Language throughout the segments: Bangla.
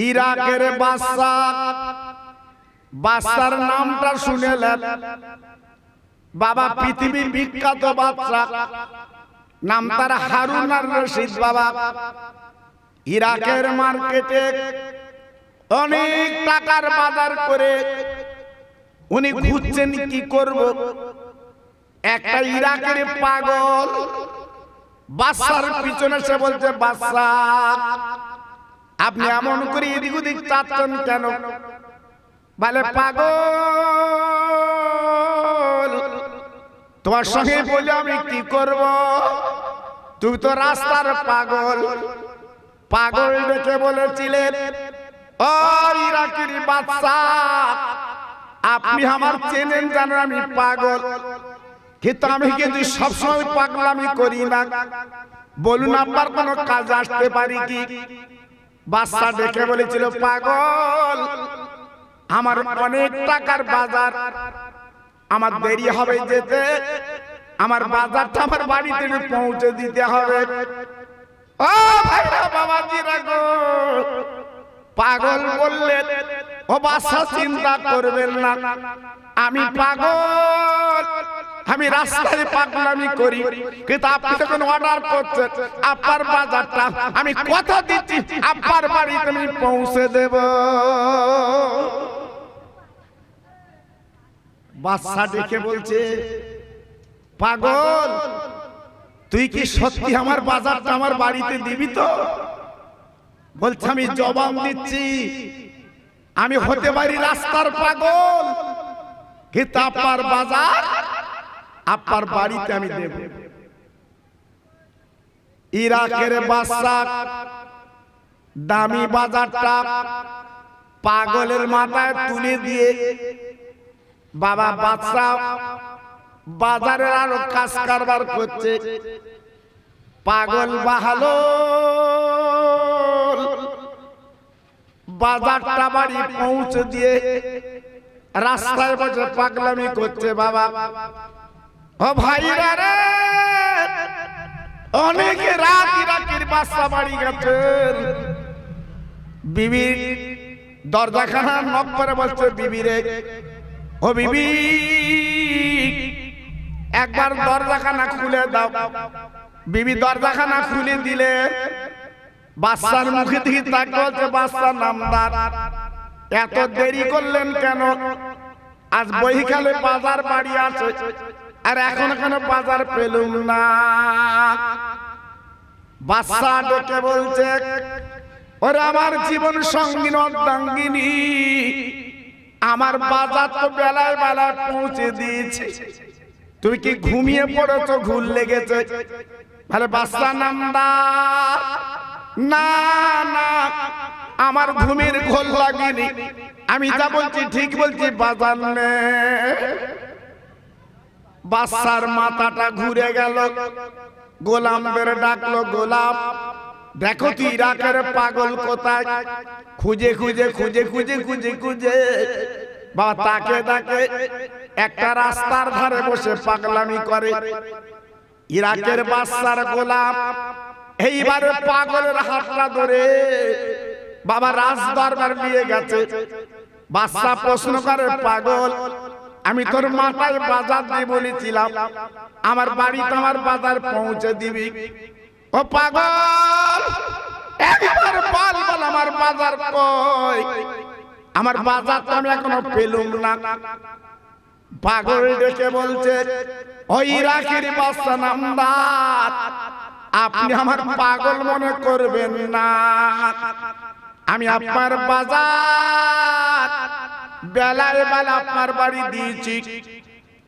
ইরাকের বাদশা, বাদশার নামটা শুনেলেন বাবা, পৃথিবী বিখ্যাত বাদশা, নাম তার হারুন আর রশিদ বাবা। ইরাকের মার্কেটে অনেক টাকার বাজার করে উনি খুঁজছেন কি করব। একটা ইরাকের পাগল বাদশার পিছনে সে বলছে, বাদশা আপনি এমন করে এদিক ওদিক চাচ্ছেন কেন? বলে, পাগল তোমার সঙ্গে বলে আমি কি করব? তুমি তো রাস্তার পাগল। পাগল ডেকে বলেছিলেন, ও ইরাকের বাদশা, আপনি আমার চেনেন জানেন আমি পাগল, কিন্তু আমি কিন্তু সবসময় পাগলামি করি না। বলুন আপনার কোনো কাজ আসতে পারি কি? বাদশা ডেকে বলেছিল, পাগল আমার অনেক টাকার বাজার, আমার দেরি হবে যেতে, আমার বাজারটা আমার বাড়িতে পৌঁছে দিতে হবে। ও ভাইরা বাবাজিরা গো, পাগল বললেন, ও বাদশা চিন্তা করবেন না, আমি পাগল, আমি রাস্তায় পাগলামি করি, কিন্তু আপনি যখন অর্ডার করছেন আপনার বাজারটা আমি কথা দিচ্ছি আপনার বাড়িতে আমি পৌঁছে দেব। বাদশা ডেকে বলছে, পাগল তুই কি সত্যি আমার বাজারটা আমার বাড়িতে দিবি তো? বলছে, আমি জবাব দিচ্ছি, আমি হতে পারি রাস্তার পাগল, কিন্তু আপনার বাজার আপনার বাড়িতে আমি দেব। ইরাকের বাদশা দামি বাজারটা পাগলের মাথায় তুলে দিয়ে বাবা বাদশা বাজারের আরো কাজ কারবার করছে। পাগল বাহালো বাজারটা বাড়ি পৌঁছে দিয়ে রাস্তায় বসে পাগলামি করছে। বাবা ও ভাইরা রে, অনেক রাত ইরাকের বাদশা বাড়ি গেছেন। বিবি দরজাখানা নক করে বলছে, বিবি রে, ও বিবি একবার দরজাখানা খুলে দাও। বিবি দরজাখানা খুলে দিলে বাদশার মুখে দিকে তাকিয়ে বলছে, বাদশা নামদার, এত দেরি করলেন কেন? আজ বহিখালে বাজার বাড়ি আছে, আর এখন কেন বাজার পেলুম না? বাদশা ডেকে বলছে, ওরে আমার জীবন সঙ্গী অর্ধাঙ্গিনী, আমার বাজার তো বেলায় বেলায় পৌঁছে দিয়েছে, তুমি কি ঘুমিয়ে পড়েছো, ঘুম লেগেছে? তাহলে বাদশা নামদার, না না আমার ঘুমের ঘোল লাগেনি, আমি যা বলছি ঠিক বলছি, বাজার নে। বাদশার মাথাটা ঘুরে গেল। গোলাম বের ডাকলো, গোলাম দেখো তুই ইরাকের পাগল কোথায়? খুঁজে খুঁজে খুঁজে খুঁজে খুঁজে খুঁজে বা তাকে তাকে একটা রাস্তার ধারে বসে পাগলামি করে। ইরাকের বাদশার গোলাম এইবারে পাগলের হাতটা ধরে বাবা রাজ দরবার নিয়ে গেছে। বাদশা প্রশ্ন করে, পাগল আমি তোর মাথায় বাজার দিয়ে বলেছিলাম আমার বাড়িতে আমার বাজার পৌঁছে দিবি, ও পাগল একবার বল বল আমার বাজার কই? আমার বাজার তো আমি এখনো পেলুম না। পাগল ডেকে বলছে, ও ইরাকের বাদশা নামদার, আপনি আমার পাগল মনে করবেন না, আমি আপনার বাজার বেলায় বেলা আপনার বাড়ি দিয়েছি।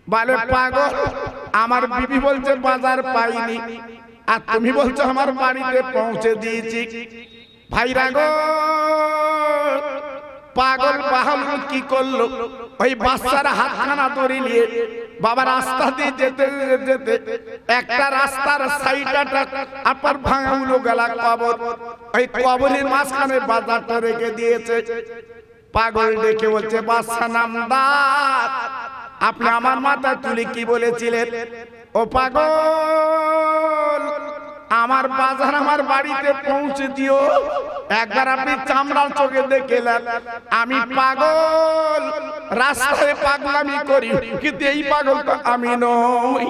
বলে, পাগল আমার বিবি বলছে বাজার পাইনি, আর তুমি বলছো আমার বাড়িতে পৌঁছে দিয়েছি। ভাইরা গো, পাগল বাহাদুর কি করলো, ওই বাদশার হাতখানা ধরে নিয়ে বাবা রাস্তা দিয়ে যেতে যেতে একটা রাস্তার সাইডটা আপনার ভাঙা উলো গেলা কবর, ওই কবরের মাঝখানে বাজারটা রেখে দিয়েছে। পাগল ডেকে বলছে, বাদশা নামদার, আপনি আমার মাথা তুলে কি বলেছিলেন? ও পাগল আমার বাজার আমার বাড়িতে পৌঁছে দিও। একবার আপনি চামড়ার চোখে দেখলেন আমি পাগল, রাস্তায় পাগলামি করি, কিন্তু এই পাগলটা আমি নই।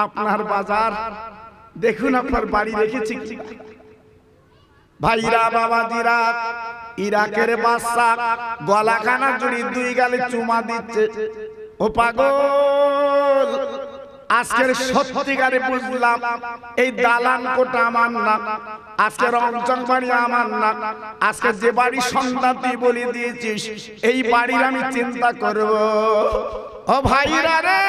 আপনার বাজার দেখুন, আপনার বাড়ি রেখেছি কি? ভাইরা বাবাজিরা, ইরাকের বাদশা গলাখানা জুড়ি দুই গালে চুমা দিচ্ছে। ও পাগল, আজকের সত্যিকারে বুঝলাম এই দালান কোটা আমার না, আজকের রংচং বাড়ি আমার না, আজকে যে বাড়ি সন্তান তুই বলে দিয়েছিস এই বাড়ির আমি চিন্তা করব। ও ভাইরা রে,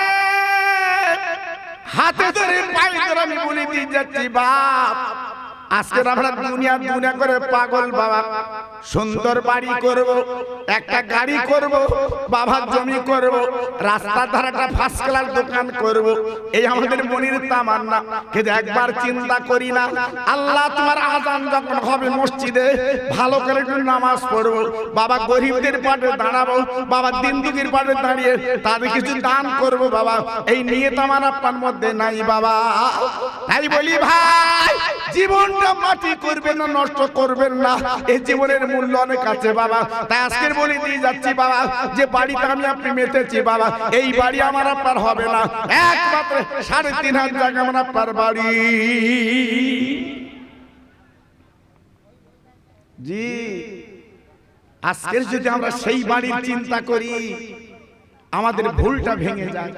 হাতে ধরে পায়ে ধরে আমি বলে দিয়ে যাচ্ছি, বাপ আজকে আমরা দুনিয়া দুনিয়া করে পাগল বাবা। সুন্দর বাড়ি করব, একটা গাড়ি করব, বাবার জমি করব, রাস্তার ধারে একটা ফার্স্ট ক্লাস দোকান করব, এই আমাদের মনের তামান্না। কিন্তু একবার চিন্তা করি না, আল্লাহ তোমার আযান যখন হবে মসজিদে ভালো করে একটু নামাজ পড়ব, বাবা গরিবদের পাশে দাঁড়াবো, বাবা দিন দুঃখীর পাশে দাঁড়িয়ে তাদের কিছু দান করব বাবা। এই নিয়ত আমার আপনার মধ্যে নাই বাবা। তাই বলি ভাই, জীবনটা মাটি করবেন না, নষ্ট করবেন না, এই জীবনের মূল্য অনেক আছে বাবা। তাই আজকের বলে দিয়ে যাচ্ছি বাবা, যে বাড়িতে আমি আপনি মেতেছি বাবা, এই বাড়ি আমার আপনার হবে না, একমাত্র ৩.৫ জায়গা আমার আপনার বাড়ি। জি, আজকের যদি আমরা সেই বাড়ির চিন্তা করি আমাদের ভুলটা ভেঙে যায়।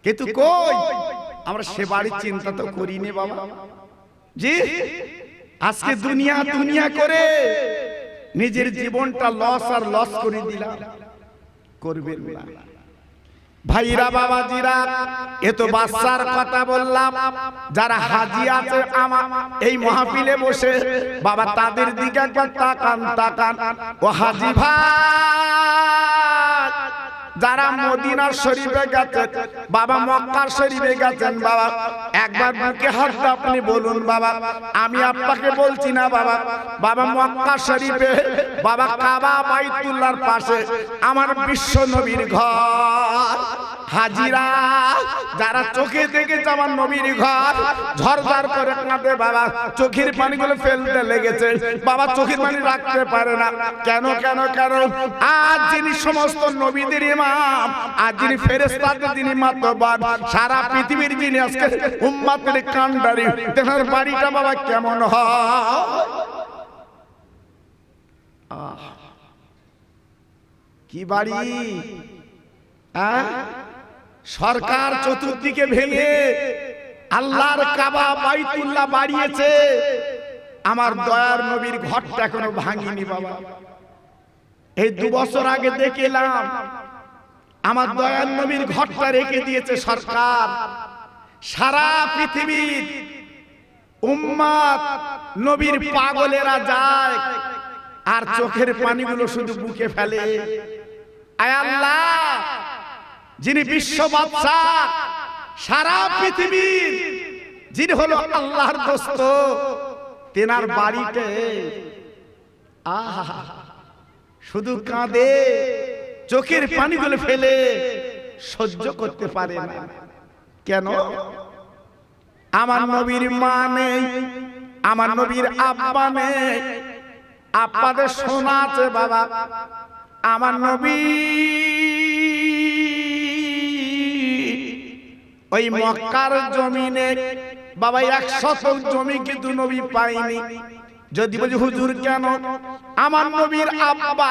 কিন্তু কই আমরা সে বাড়ির চিন্তা তো করিনি বাবা। জি, আজকে দুনিয়া দুনিয়া করে নিজের জীবনটা লস আর লস করে দিলাম, করবেন না ভাইরা বাবাজিরা। এত বাচ্চার কথা বললাম, যারা হাজি আছে আমার এই মাহফিলে বসে বাবা, তাদের দিকে একবার তাকান তাকান। ও হাজি ভাই, যারা মদিনা শরীফে গেছেন বাবা, মক্কা শরীফে গেছেন বাবা, একবার বুকে হাত দিয়ে আপনি বলুন বাবা, আমি আপনাকে বলছি না বাবা, বাবা মক্কা শরীফে বাবা কাবা বাইতুল্লাহর পাশে আমার বিশ্ব নবীর ঘর। হাজিরা যারা চোখে দেখেছে আমার নবীর ঘর, ঝরঝর করে কাঁদে বাবা, চোখের পানিগুলো ফেলতে লেগেছে বাবা, চোখের পানি রাখতে পারে না। কেন কেন কেন? আজ যিনি সমস্ত নবীদের ইমাম, আজ যিনি ফেরেশতাদের যিনি মাতবার, সারা পৃথিবীর যিনি আজকে উম্মতের কান্ডারি, তেনার বাড়িটা বাবা কেমন হয়? কি বাড়ি! সরকার চতুর্দিকে ভেঙে আল্লাহর কাবা বাইতুল্লাহ বাড়িয়েছে, আমার দয়ার নবীর ঘরটা এখনো ভাঙিনি বাবা। এই 2 বছর আগে দেখলাম আমার দয়ার নবীর ঘরটা রেখে দিয়েছে সরকার। সারা পৃথিবীর উম্মত নবীর পাগলেরা যায় আর চোখের পানিগুলো শুধু বুকে ফেলে। আয় আল্লাহ, যিনি বিশ্ব বাদশা, সারা পৃথিবীর যিনি হলো আল্লাহর দোস্ত, তেনার বাড়িতে শুধু কাঁদে, চোখের পানিগুলো ফেলে, সহ্য করতে পারে না। কেন? আমার নবীর মা নেই, আমার নবীর আব্বা নেই, আপনাদের শোনা আছে বাবা। আমার নবী ওই মক্কার জমিনে বাবা 100 জমি কিন্তু নবী পাইনি। যদি বলি হুজুর কেন? আমার নবীর আব্বা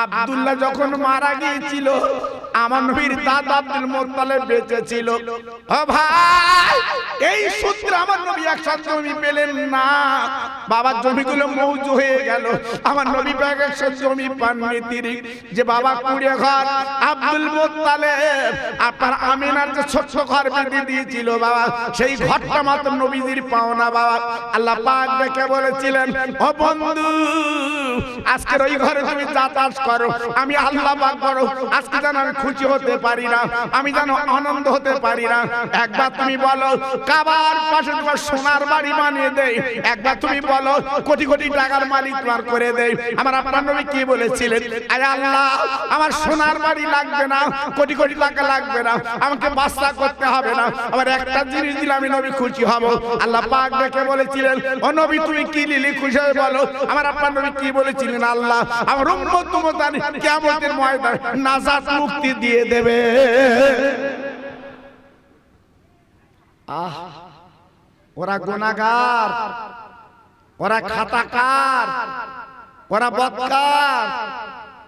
আব্দুল্লাহ যখন মারা গিয়েছিল, আমার নবীর দাদা আব্দুল মুত্তালিব বেঁচে ছিল। ও ভাই, এই সূত্রে আমার নবী 100 জমি পেলেন না বাবা, জমিগুলো মৌজ হয়ে গেল। আমার নবী 100 জমি পাননি তিনি, যে বাবা 20 ঘর আব্দুল মুত্তালিব আপনার আমিনার যে ছোট্ট ঘর বেঁধে দিয়েছিল বাবা, সেই ঘরটা মাত্র নবীজির পাওনা বাবা। আল্লাহ পাক ডেকে বলেছিলেন, ও বন্ধু, আজকের ওই ঘরে তুমি যাতায়াত করো, আমি আল্লাহ পাক করো আজকে যেন আমি খুশি হতে পারি না, আমি যেন আনন্দ হতে পারি না। একবার তুমি বলো কাবার পাশে তোমার সোনার বাড়ি বানিয়ে দেই, একবার তুমি বলো কোটি কোটি টাকার মালিক তোমার করে দেই। আমার আপনার নবী কি বলেছিলেন? আয় আল্লাহ আমার সোনার বাড়ি লাগবে না, কোটি কোটি টাকা লাগবে না, আমাকে বাদশা করতে হবে না, আমার একটা জিনিস দিলে আমি নবী খুশি হব। আল্লাহ পাক ডেকে বলেছিলেন ও নবী তুমি কি নিলি খুশি হয়ে বলো। আমার আপনার নবী কি বলেছিলেন? আল্লাহ আমার উম্মত তোমাদের কিয়ামতের ময়দানে নাজাত মুক্তি দিয়ে দেবে। ওরা গুনাহগার, ওরা খাতাকার, ওরা বদকার,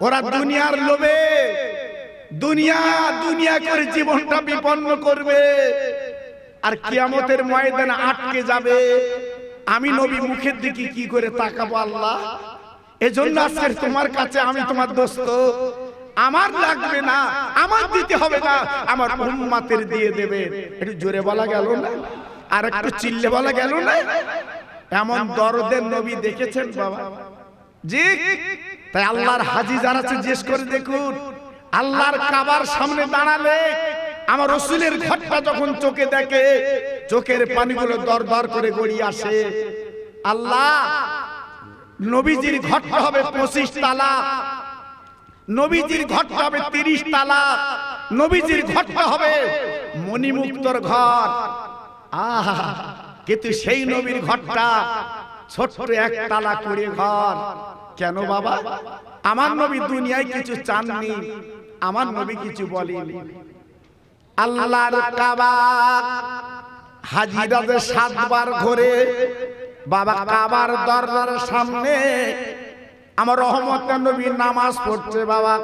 ওরা দুনিয়ার লোভে দুনিয়া দুনিয়া করে জীবনটা বিপন্ন করবে আর কিয়ামতের ময়দানে আটকে যাবে। আমি নবী মুখের দিকে কি করে তাকাবো আল্লাহ? এজন্য আজকে তোমার কাছে আমি তোমার দোস্ত, আমার লাগবে না, আমার দিতে হবে না, আমার উম্মতের দিয়ে দেবে। একটু জোরে বলা গেল না? আর একটু চিল্লে বলা গেল না? এমন দরদের নবী দেখেছেন বাবা? জি। তাই আল্লাহর হাজি যারা আছে জিজ্ঞেস করে দেখুন, আল্লাহর কাবার সামনে দাঁড়ালে আমার রাসূলের ঘরটা যখন চোখে দেখে চোখের পানিগুলো দর দর করে গড়িয়ে আসে। আল্লাহ নবীজির ঘরটা হবে 25 তালা, নবীজির ঘরটা হবে 30 তালা, নবীজির ঘরটা হবে মণিমুক্তর ঘর। আহা, কিন্তু সেই নবীর ঘরটা ছোট্ট এক তালা করে ঘর। কেন বাবা? আমার নবী দুনিয়ায় কিছু চাননি, আমার নবী কিছু বলেনি। আল্লাহর কাবা হাজিরা যে 7 বার ঘুরে বাবা কাবার দরজার সামনে আমার রহমতের নবী নামাজ পড়ছে বাবা।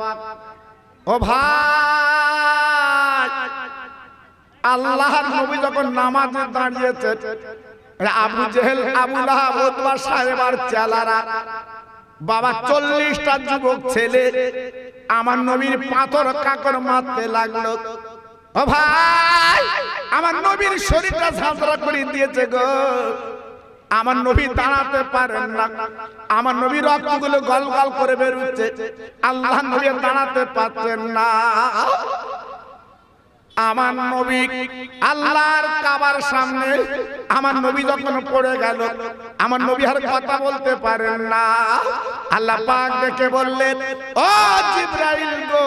ও ভাই, আল্লাহর নবী যখন নামাজে দাঁড়িয়েছে আবু জেহেল, আবু লাহাব, উতবা সাহেবার চেলারা বাবা 40টা যুবক ছেলে আমার নবীর পাথর কাকর মারতে লাগলো। ও ভাই, আমার নবীর শরীরটা ঝাঁঝরা করে দিয়েছে গো, আমার নবী দাঁড়াতে পারেন না, আমার নবীর রক্তগুলো গল গল করে বেরোচ্ছে, আল্লাহ নবী দাঁড়াতে পারছেন না। আমার নবী আল্লাহর কাবার সামনে আমার নবী যখন পড়ে গেল, আমার নবী আর কথা বলতে পারেন না। আল্লাহ পাক ডেকে বললেন ও জিবরাইল গো,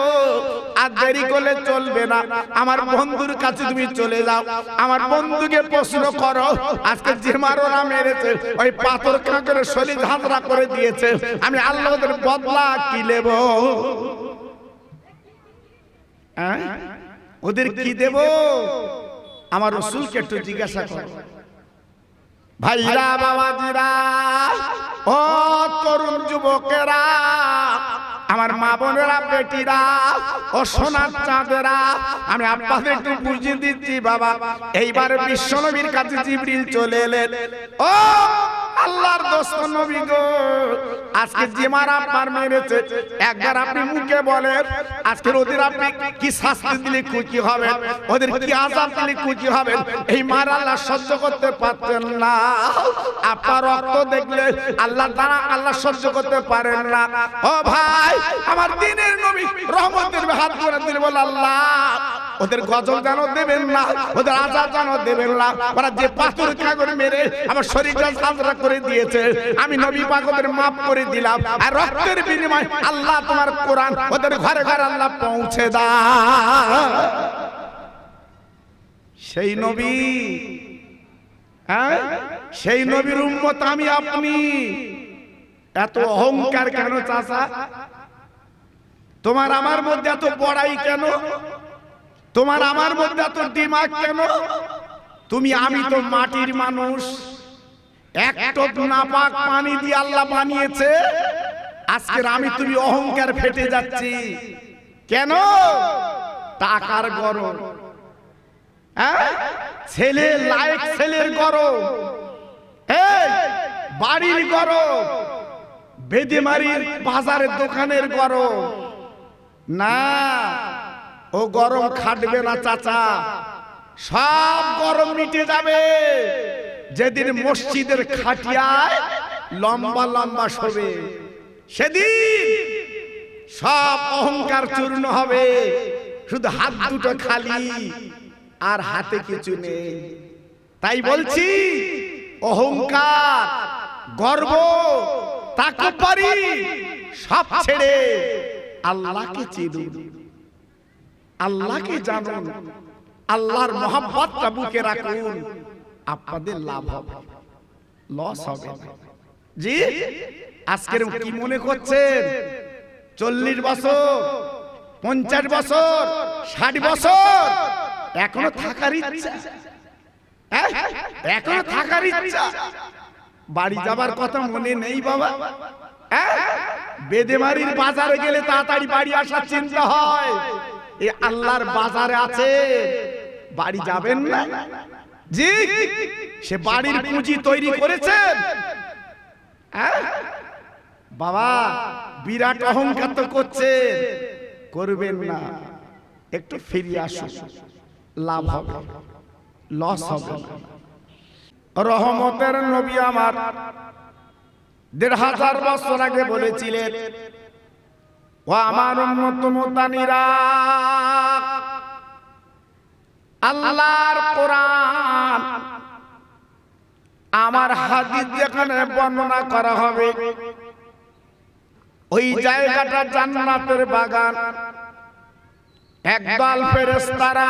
আর দেরি করলে চলবে না, আমার বন্ধুর কাছে তুমি চলে যাও, আমার বন্ধুকে প্রশ্ন করো আজকে যে মারোরা মেরেছে ওই পাথর কাঁকড়ে শরীর ঝাঁঝরা করে দিয়েছে, আমি আল্লাহর বদলা কি নেব? হ্যাঁ, ওদের কি দেব? আমার রাসূলকে একটু জিজ্ঞাসা করো। ভাইরা বাবাজিরা, ও তরুণ যুবকেরা, আমার মা বোনেরা, বেটিরা, ও সোনার চাঁদেরা, আমি আপনাদের একটু বুঝিয়ে দিচ্ছি বাবা। এইবার বিশ্বনবীর কাছে জিবরিল চলে এলেন। ও আল্লাহর দোস্ত নবী গো, আজকে যে মার আপনার মেরেছে একবার আপনি মুখে বলেন আজকে ওদের আপনি কি শাস্তি দিলে খুশি হবেন, ওদের কি আযাব দিলে খুশি হবেন? এই মার আল্লাহ সহ্য করতে পারছেন না, আপনার রক্ত দেখলে আল্লাহ দ্বারা আল্লাহ সহ্য করতে পারেন না। ও ভাই, আমার দ্বীনের নবী রহমতের হাত করে দিলে বল আল্লাহ ওদের গজব যেন দেবেন না, ওদের আযাব যেন দেবেন না। ওরা যে পাথর কাঁকড়ে মেরে আমার শরীরটা ঝাঁঝরা করে দিয়েছে, আমি নবী পাক ওদের মাফ করে দিলাম, আর রক্তের বিনিময়ে আল্লাহ তোমার কোরআন ওদের ঘরে ঘরে আল্লাহ পৌঁছে দাও। সেই নবী, হ্যাঁ, সেই নবীর উম্মত আমি আপনি। এত অহংকার কেন চাচা? তোমার আমার মধ্যে এত বড়াই কেন? তোমার আমার মধ্যে এত দিমাগ কেন? তুমি আমি তো মাটির মানুষ, এক টোপ নাপাক পানি দিয়ে আল্লাহ বানিয়েছে, আজকের আমি তুমি অহংকার ফেটে যাচ্ছি কেন? টাকার গরম, হ্যাঁ, ছেলে লায়ক ছেলের গরম, এই বাড়ির গরম, বেদেমারির বাজারের দোকানের গরম না, ও গরম খাটবে না চাচা, সব গরম মিটে যাবে যেদিন মসজিদের খাটিয়ায় লম্বা লম্বা শোবে, সেদিন সব অহংকার চূর্ণ হবে, শুধু হাত দুটো খালি আর হাতে কিছু নেই। তাই বলছি অহংকার, গর্ব, তাকব্বুরি সব ছেড়ে আল্লাহকে চিনুন, আল্লাহকে জানুন, আল্লাহর মহব্বতটা বুকে রাখুন। আপনাদের লাভ হবে, লস হবে না। জি, আজকের কি মনে করছেন 40 বছর, 50 বছর, 60 বছর এখনো থাকার ইচ্ছা? এখনো থাকার ইচ্ছা? বাড়ি যাবার কথা মনে নেই বাবা? বেদেমারির বাজারে গেলে তাড়াতাড়ি বাড়ি আসার চিন্তা হয়। এই আল্লাহর বাজারে আছে, বাড়ি যাবেন না? জি, সে বাড়ির পুঁজি তৈরি করেছেন। বাবা বিরাট অহংকার তো করছেন, করবেন না। একটু ফিরে আসুন, লাভ হবে, লস হবে না। রহমতের নবী আমার 1500 বছর আগে বলেছিলেন, ও আমার উম্মত মুতানিরা, আল্লাহর কোরআন আমার হাদিস যেখানে বর্ণনা করা হবে, ওই জায়গাটা জান্নাতের বাগান। একদল ফেরেশতারা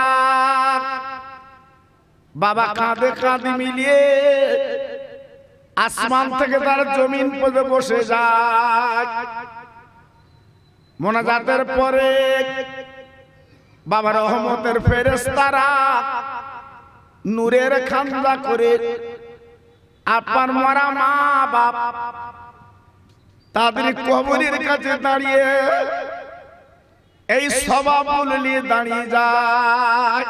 বাবা কাঁধে কাঁধ মিলিয়ে আসমান থেকে তার জমিন পর্যন্ত বসে যায়। মোনাজাতের পরে বাবা রহমতের ফেরেশতারা নূরের খান্দা করে আপনার মরা মা বাপ তাদের কবরের কাছে দাঁড়িয়ে এই সবাবুল নিয়ে দাঁড়িয়ে যায়।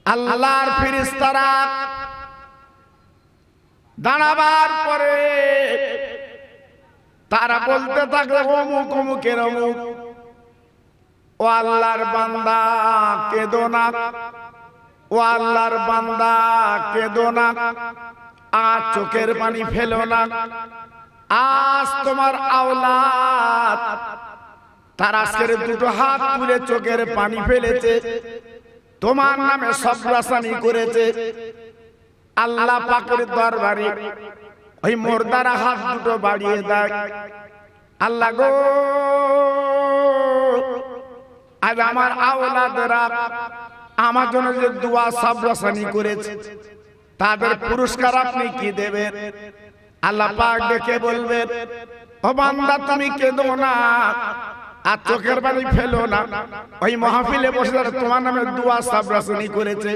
আল্লাহর ফেরেশতারা দাঁড়াবার পরে তারা বলতে থাকে, অমুক অমুকের অমুক, ও আল্লাহর বান্দা কেঁদো না, ও আল্লাহর বান্দা কেঁদো না, আজ চোখের পানি ফেলো না, আজ তোমার আওলাদ তারা আজকের দুটো হাত তুলে চোখের পানি ফেলেছে, তোমার নামে সবরাসানি করেছে। আল্লাহ পাকের দরবারে ওই মুর্দারা হাত দুটো বাড়িয়ে দেয়, আল্লাহ গো আজ আমার আওলাদেরা আমার জন্য যে দোয়া সবরাসানি করেছে, তাদের পুরস্কার আপনি কি দেবেন? আল্লাহ পাক ডেকে বলবেন, ও বান্দা তুমি কেঁদো না আর চোখের পানি ফেলো না, ওই মাহফিলে বসে তোমার নামে দোয়া সবরাসানি করেছে,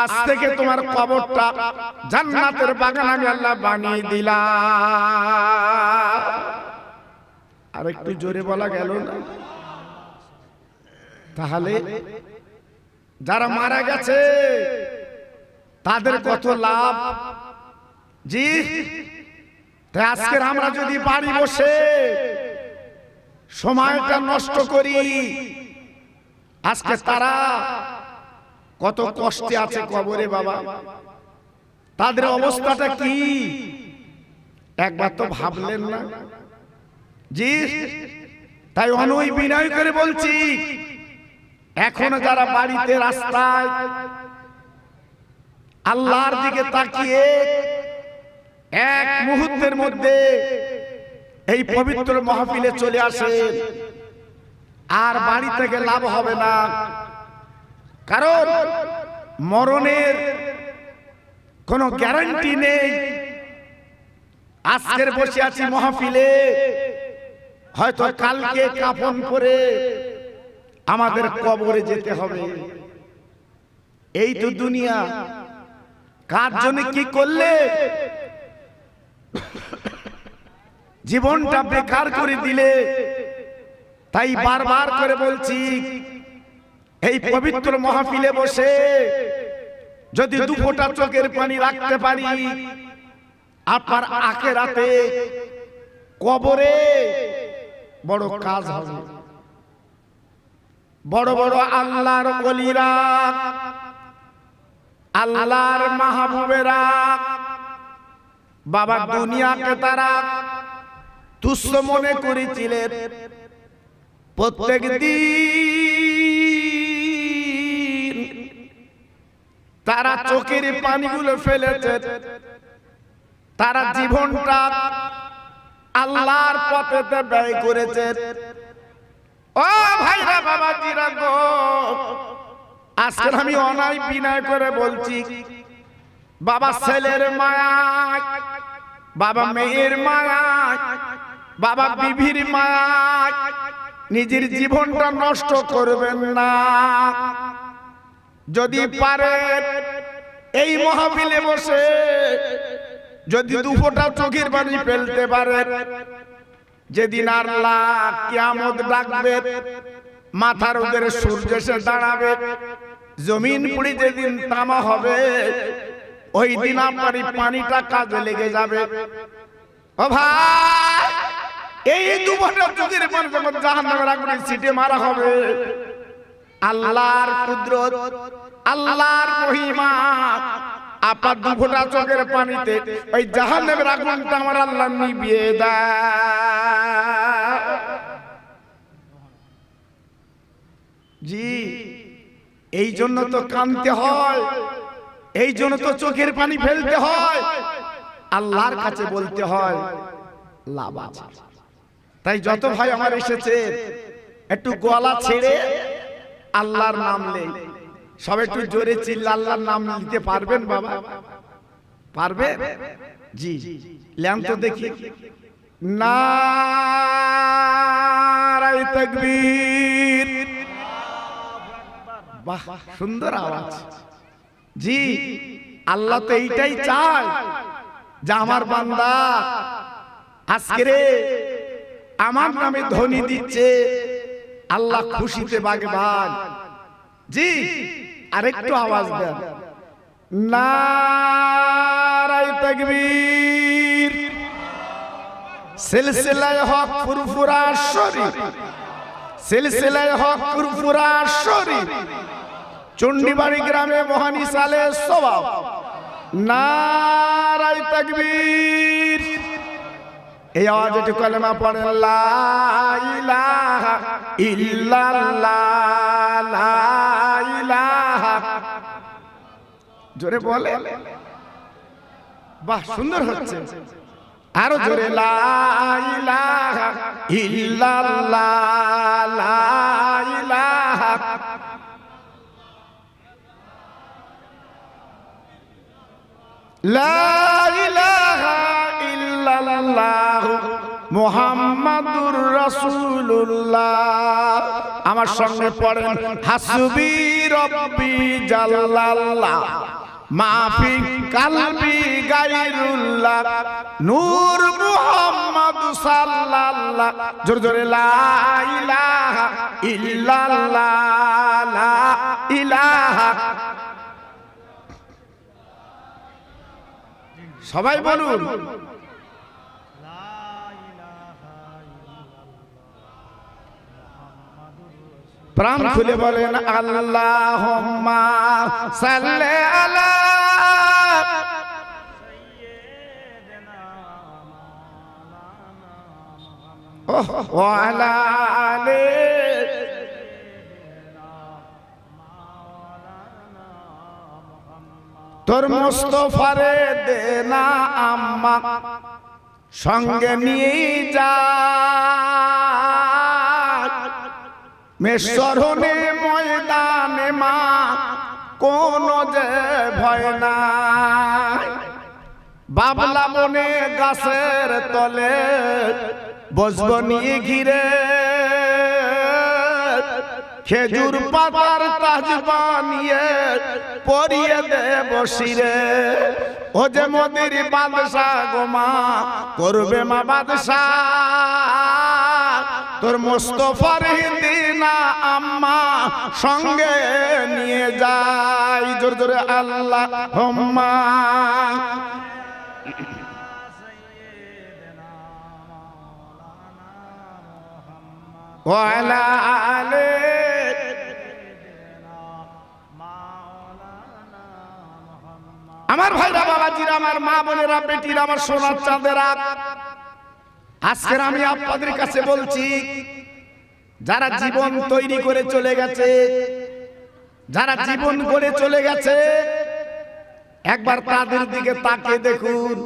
আজ থেকে তোমার কবরটা জান্নাতের বাগান আমি আল্লাহ বানিয়ে দিলাম। আর একটু জোরে বলা গেল না? তাহলে যারা মারা গেছে তাদের কত লাভ। জি, তাই আজকে আমরা যদি বাড়ি বসে সময়টা নষ্ট করি, আজকে তারা কত কষ্টে আছে কবরে বাবা, তাদের অবস্থাটা কি একবার তো ভাবলেন না? জি, তাই অনুই বিনয় করে বলছি, এখনো যারা বাড়িতে রাস্তায় আল্লাহর দিকে তাকিয়ে এক মুহূর্তের মধ্যে এই পবিত্র মাহফিলে চলে আসেন, আর বাড়ি থেকে লাভ হবে না। কারণ মরণের কোনো গ্যারান্টি নেই। আজকের বসে আছি মাহফিলে, হয়তো কালকে কাফন পরে আমাদের কবরে যেতে হবে। এই তো দুনিয়া। কার জন্য কি করলে জীবনটা বেকার করে দিলে? তাই বারবার করে বলছি, এই পবিত্র মাহফিলে বসে যদি দু ফোঁটা চোখের পানি রাখতে পারি, আপনার আখিরাতে কবরে বড় কাজ হবে। বড় বড় আল্লাহর ওলিরা, আল্লাহর মাহবুবেরা বাবা দুনিয়াকে তারা তুচ্ছ মনে করেছিলেন। প্রত্যেক দিন তারা চোখের পানিগুলো ফেলেছে, তারা জীবনটা আল্লাহর পথেতে ব্যয় করেছে। ও ভাইরা বাবাজিরা গো, আজকে আমি অনাই বিনয় করে বলছি, বাবা ছেলের মায়া, বাবা মেয়ের মায়া, বাবা বিবির মায়া, নিজের জীবনটা নষ্ট করবেন না। যদি পারেন এই মাহফিলে বসে যদি দুফোঁটা চোখের পানি ফেলতে পারেন, যেদিন আল্লাহ কিয়ামত ডাকবে, মাথার উপরে সূর্য এসে দাঁড়াবে, জমিন পুড়ি যেদিন তামা হবে, ওই দিন আপনার পানিটা কাজে লেগে যাবে। ও ভাই, এই দুফোঁটা চোখের পানি যখন জাহান্নামের আগুনে ছিটে মারা হবে, আল্লাহর কুদরত, আল্লাহর মহিমা, আপনার দুফোঁটা চোখের পানিতে ওই জাহান্নামের আগুনটা আমার আল্লাহ নিভিয়ে দেয়। জি, এই জন্য তো কাঁদতে হয়, এই জন্য তো চোখের পানি ফেলতে হয়, আল্লাহর কাছে বলতে হয় লাভ আছে। তাই যত ভাই আমার এসেছে, একটু গলা ছেড়ে আল্লাহর নাম নেই, সব একটু জোরে চিল্লা আল্লাহর নাম নিতে পারবেন বাবা? পারবে? জি, লেন তো দেখি। নারায়ে তাকবীর। বাহ, সুন্দর আওয়াজ। জি, আল্লাহ তো এইটাই চায় যে আমার বান্দা আজকে রে আমার নামে ধ্বনি দিচ্ছে, আল্লাহ খুশিতে বাগবাগ। জি, আরেকটু আওয়াজ দেন। নারায়ে তাকবীর। সিলসিলায়ে হক ফুরফুরা শরীফ, সিলসিলায়ে হক ফুরফুরা শরীফ, চণ্ডীবাড়ি গ্রামে মহানিসালে সওয়াব। নারায়ে তাকবীর। এই আওয়াজে একটু কালেমা পড়েন, লা ইলাহা ইল্লাল্লাহ, লা ইলাহা। জোরে বলে, বাহ, সুন্দর হচ্ছে। আরো জোরে, লা ইলাহা ইল্লাল্লাহ, লা ইলাহা। লা ইলাহা ইল্লাল্লাহ মুহাম্মাদুর রাসূলুল্লাহ। আমার সঙ্গে পড়েন, হাসবি রব্বি জাল্লাল্লাহ, মাফি কালবি গায়রুল্লাহ, নূর মুহাম্মদ সাল্লাল্লাহ। জোরে জোরে, লা ইলাহা ইল্লাল্লাহ, লা ইলাহা। সবাই বলুন, প্রাণ খুলে বলেন, আল্লাহুম্মা সাল্লি আলা ওয়া আলা আলি। তোর মুস্তাফারে দেনা আম্মা সঙ্গে নিয়ে যা, মেশরণে ময়দানে মা কোন যে ভয় নাই। বাবলা বনে গাছের তলে বসবো নিয়ে ঘিরে, খেজুর পাতার তাজ বানিয়ে পরিয়ে দেব শিরে। ও যে মোদের বাদশাহ গো মা, করবে মা বাদশাহ, তোর মুস্তাফার দিনা আম্মা সঙ্গে নিয়ে যাই। জোরে জোরে, আল্লাহুম্মা ওয়া আলা আলি। আমার ভাইরা, বাবাজিরা, আমার মা বোনেরা, বেটিরা, আমার সোনার চাঁদেরা, আজকে আমি আপনাদের কাছে বলছি, যারা জীবন তৈরি করে চলে গেছে, যারা জীবন গড়ে চলে গেছে, একবার তাদের দিকে তাকিয়ে দেখুন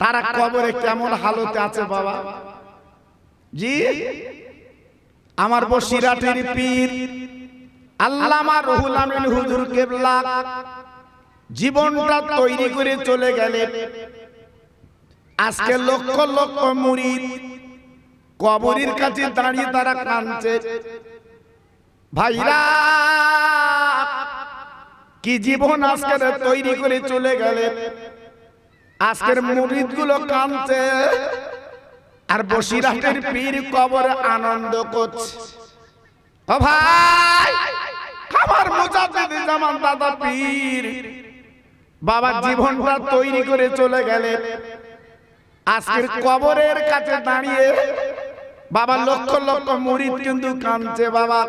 তারা কবরে কেমন হালতে আছে। বাবা জি, আমার বসিরহাটের পীর আল্লামা রুহুল আমিন হুজুর কেবলা জীবনটা তৈরি করে চলে গেলেন। আজকে লক্ষ লক্ষ মুরিদ কবরের কাছে দাঁড়িয়ে তারা কাঁদছে। ভাইরা, কি জীবন আজকে তৈরি করে চলে গেলেন। আজকের মুরিদ গুলো কাঁদছে, আর বসিরহাটের পীর কবরে আনন্দ করছে। ও ভাই, আমার মুজাদ্দিদ জামান দাদা পীর বাবা জীবনটা তৈরি করে চলে গেলেন। আজকের কবরের কাছে দাঁড়িয়ে বাবা লক্ষ লক্ষ মুরিদ কিন্তু কাঁদছে। বাবা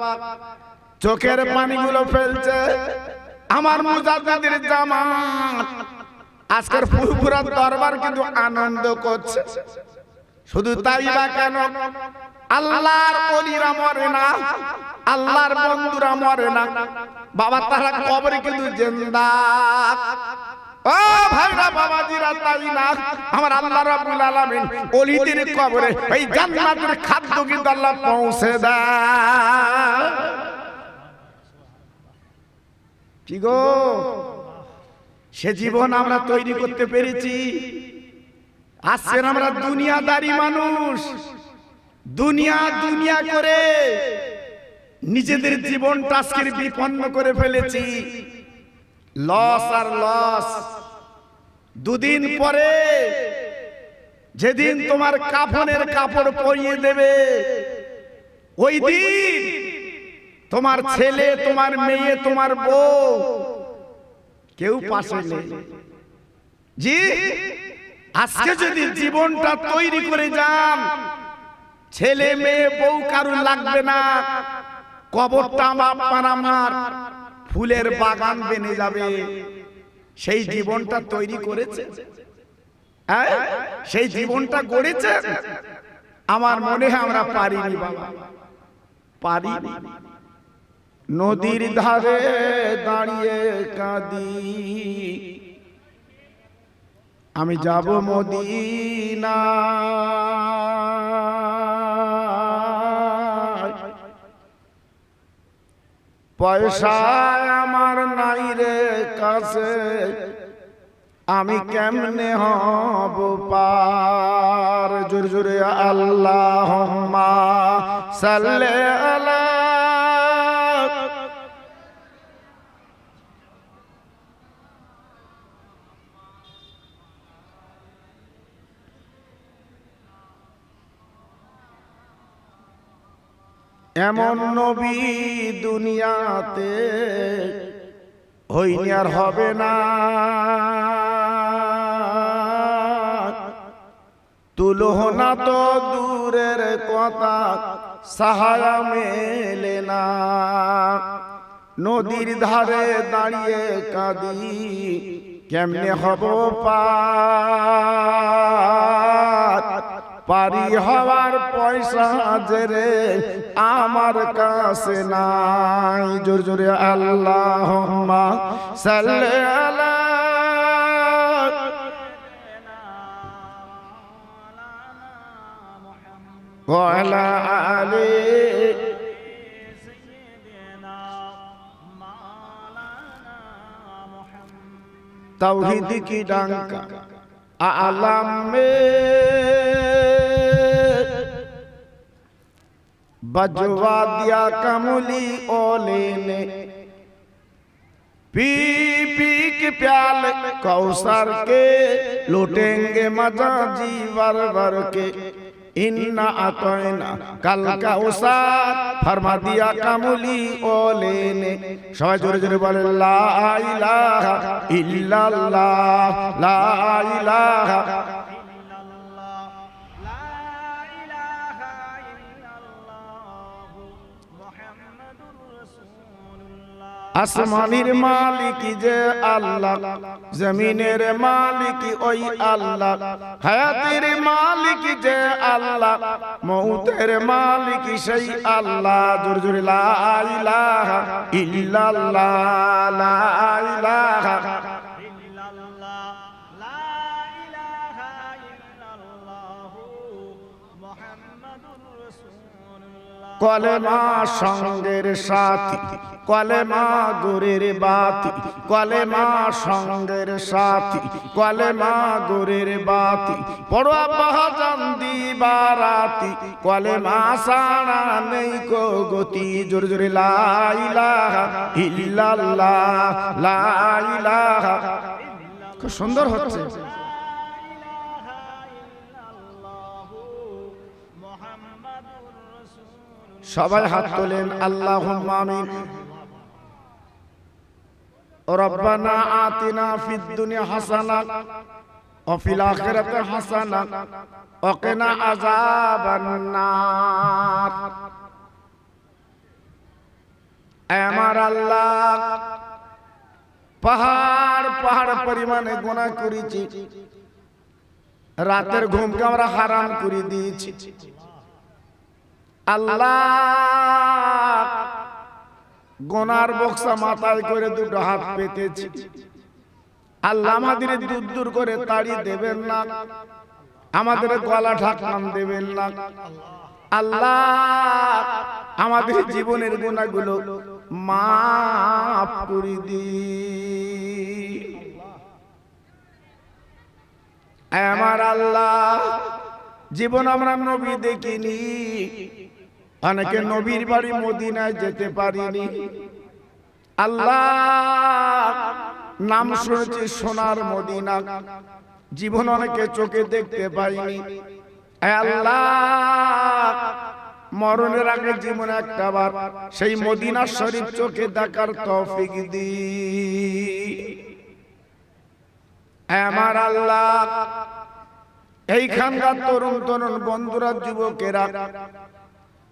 চোখের পানিগুলো ফেলছে। আমার মুজাদ্দিদের জামান আজকের ফুরফুরা দরবার কিন্তু আনন্দ করছে। শুধু তাই বা কেন, আল্লাহর ওলিরা মরে না, আল্লাহর বন্ধুরা মরে না বাবা, তারা কবরে কিন্তু জিন্দা। ও ভাইরা বাবাজিরা, তাই না আমার আল্লাহ রাব্বুল আলামিন ওলিদের কবরে এই জান্নাতের খাদ্য কিন্তু আল্লাহ পৌঁছে দেয়। কি গো, সে জীবন আমরা তৈরি করতে পেরেছি। আজকে আমরা দুনিয়াদারি মানুষ, দুনিয়া দুনিয়া করে নিজেদের জীবনটা আজকে বিপন্ন করে ফেলেছি। লস আর লস। দুদিন পরে যেদিন তোমার কাফনের কাপড় পরিয়ে দেবে, ওই দিন তোমার ছেলে, তোমার মেয়ে, তোমার বউ কেউ পাশে নেই। জি, আজকে যদি জীবনটা তৈরি করে যান, ছেলে মেয়ে বউ কারু লাগবে না, কবরটা আমার ফুলের বাগান বেনে যাবে। সেই জীবনটা তৈরি করেছে, সেই জীবনটা গড়েছে। আমার মনে হয় আমরা পারিনি বাবা, পারিনি। নদীর ধারে দাঁড়িয়ে কাঁদি, আমি যাব মদিনা। পয়সা আমার নাই রে কাছে, আমি কেমনে হব পার। জোরে জোরে আল্লাহুম্মা সাল্লি আলা। এমন নবী দুনিয়াতে হইনি আর হবে না। তুলনা তো দূরের কথা, সাহারা মেলে না। নদীর ধারে দাঁড়িয়ে কাঁদি, কেমনে হব পার। পারি হওয়ার পয়সা জেরে আমার কাছে নাই। জোরে জোরে আল্লাহুম্মা সাল্লি আলা। ওয়া আলা আলি তাওহীদ কি ডঙ্কা आलम में बजवा दिया कमली ओले ने। पी पी के प्याल कौसर के लूटेंगे मजा जी वर वर के। इन्ना अतोइना कल का उसार फरमा दिया कमली ओले ने। सबाई जोरे जोरे बोले ला इलाहा इल्लल्लाह, ला इलाहा আসমানের মালিক যে আল্লাহ, জমিনের মালিক ওই আল্লাহ, হায়াতের মালিক যে আল্লাহ, মউতের মালিক সেই আল্লাহ। জোরে জোরে লা ইলাহা ইল্লাল্লাহ, লা ইলাহা ইল্লাল্লাহ, লা ইলাহা ইল্লাল্লাহ, মুহাম্মাদুর রাসূলুল্লাহ। কলেমা সঙ্গের সাথী, কলেমা গুরের বাতি, কলেমা সঙ্গের সাথী, কলেমা গুরের বাতি, পড়া বাহাজান দিবারাতি, কলেমা সারা নেই কো গতি। জোরে জোরে লা ইলাহা ইল্লাল্লাহ, লা ইলাহা। খুব সুন্দর হচ্ছে। সবাই হাত তোলেন, আল্লাহুম্মা আমিন। রব্বানা আতিনা ফিদ দুনিয়া হাসানা ওয়া ফিল আখিরাতি হাসানা ওয়া কিনা আযাবান নার। আমার আল্লাহ, পাহাড় পাহাড় পরিমাণে গুনাহ করেছি, রাতের ঘুমকে আমরা হারাম করে দিয়েছি। আল্লাহ, গোনার বক্সা মাথায় করে দুটো হাত পেতেছি। আল্লাহ, আমাদের দূর দূর করে তাড়ি দেবেন না, আমাদের গলা ঢাকান দেবেন না। আল্লাহ, আমাদের জীবনের গুনাহগুলো মাফ করে দিন। আমার আল্লাহ, জীবন আমরা নবী দেখিনি, অনেকে নবীর বাড়ি মদিনায় যেতে পারিনি। আল্লাহ, নাম শুনেছি সোনার মদিনা, জীবন অনেকে চোখে দেখতে পাইনি। আল্লাহ, মরণের আগে জীবনে একটা বার সেই মদিনা শরীফ চোখে দেখার তৌফিক দি। আমার আল্লাহ, এইখানকার তরুণ তরুণ বন্ধুরা, যুবকেরা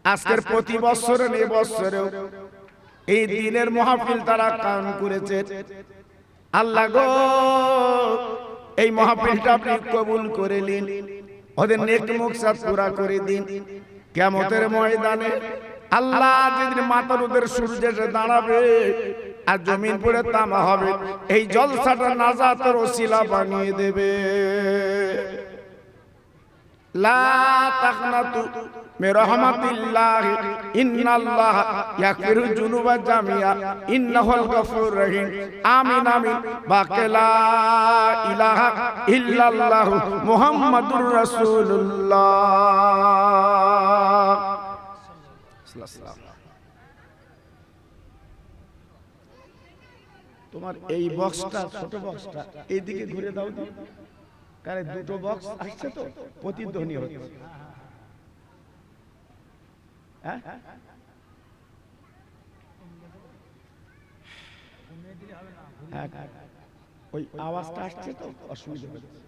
আজকের প্রতি বছরে এই বছরেও এই দিনের মাহফিল তারা কায়েম করেছে। আল্লাহ গো, এই মাহফিলটা আপনি কবুল করে নিন, ওদের নেক মুকসাদ পুরা করে দিন। কিয়ামতের ময়দানে আল্লাহ যেদিন মাথার ওদের সূর্য এসে দাঁড়াবে আর জমিন পড়ে তামা হবে, এই জলসাটা নাজাতের ওসিলা বানিয়ে দেবে। লা তাকনাতু মির রাহমাতিল্লাহি ইন্নাল্লাহা ইয়াগফিরু যুনুবা জামিয়া ইন্নাহুল গফুরুর রহিম। আমিন আমিন। বাকে লা ইলাহা ইল্লাল্লাহু মুহাম্মাদুর রাসূলুল্লাহ। তোমার এই বক্সটা, ছোট বক্সটা এইদিকে ঘুরে দাও তো, কারণ দুটো বক্স আসছে তো প্রতিধ্বনি হচ্ছে। ওই আওয়াজটা আসছে তো, অসুবিধা হচ্ছে।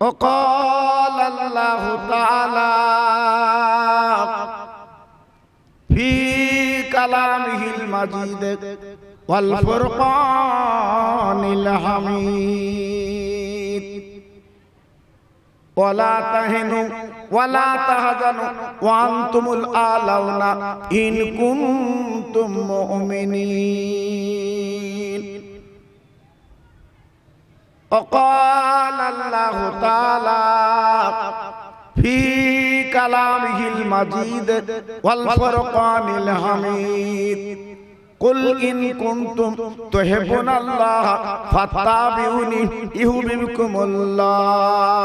وقال الله تعالى في كلامه المجيد والفرقان الحميد ولا تهنوا ولا تحزنوا وأنتم الأعلون إن كنتم مؤمنين. وقال الله تعالى في كلامه المجيد والفرقان الحميد قل إن كنتم تحبون الله فاتبعوني يحببكم الله.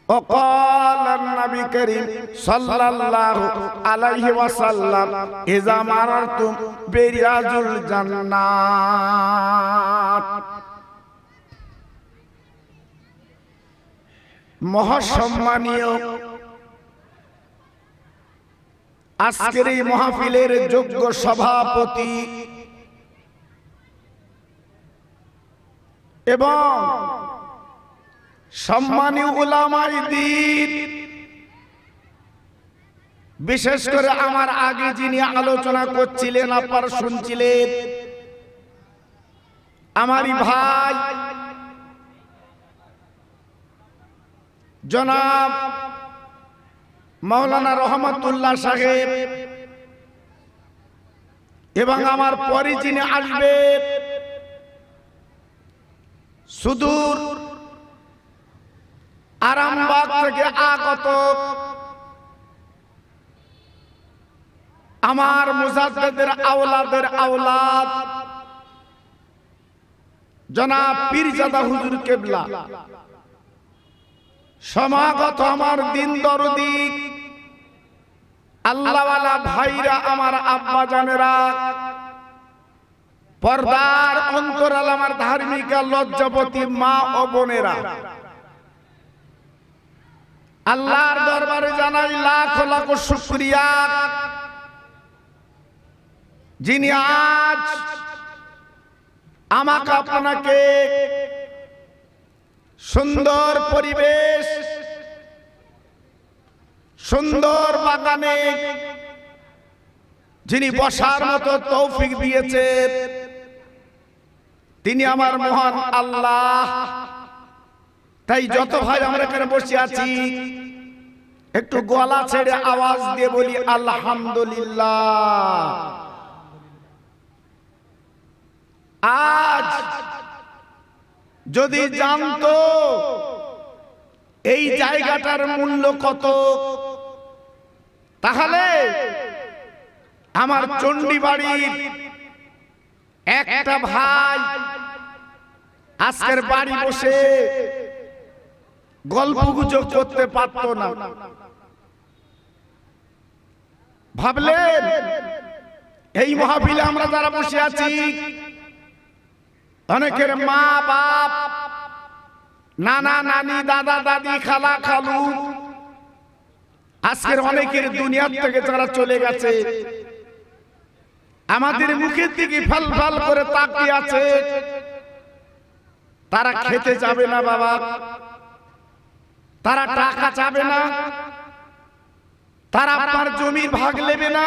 وقال النبي الكريم صلى الله عليه وسلم إذا مررتم برياض الجنات. মহাসম্মানীয় আজকের এই মাহফিলের যোগ্য সভাপতি এবং সম্মানীয় উলামায়ে দ্বীন বিশেষ করে আমার আগে যিনি আলোচনা করছিলেন আপনারা শুনছিলেন, আমারই ভাই জনাব মাওলানা রহমতুল্লাহ সাহেব এবং আমার পরে যিনি আসবেন সুদূর আরামবাগ থেকে আগত আমার মুজাদ্দিদের আওলাদের আওলাদ জনাব পীরজাদা হুজুর কেবলা, সমাগত আমার দিন দরদি আল্লাহওয়ালা ভাইরা, আমার আব্বা জানেরা, পর্দার অন্তরাল আমার ধার্মিকা লজ্জাবতী মা ও বোনেরা, আল্লাহর দরবারে জানাই লাখ লাখ শুকরিয়া, যিনি আজ আমাকে আপনাকে সুন্দর পরিবেশ, সুন্দর বাগানে যিনি বসার মতো তৌফিক দিয়েছেন, তিনি আমার মহান আল্লাহ। তাই যত ভাই আমরা এখানে বসে আছি একটু গলা ছেড়ে আওয়াজ দিয়ে বলি আলহামদুলিল্লাহ। আজ যদি জানতো এই জায়গাটার মূল্য কত, তাহলে আমার চণ্ডীবাড়ির একটা ভাই আজকের বাড়ি বসে গল্প গুজব করতে পারতো না। ভাবলেন এই মাহফিলে আমরা যারা বসে আছি, অনেকের মা বাপ, নানা নানি, দাদা দাদি, খালা খালু আজকের অনেকের দুনিয়া থেকে যারা চলে গেছে, আমাদের মুখের দিকে ফাল ফাল করে তাকিয়ে আছে। তারা খেতে যাবে না বাবা, তারা টাকা চাবে না, তারা আপনার জমির ভাগ নেবে না,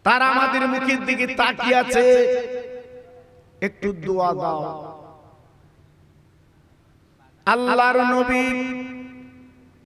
তারা আমাদের মুখের দিকে তাকিয়ে আছে, একটু দোয়া দাও। আল্লাহর নবী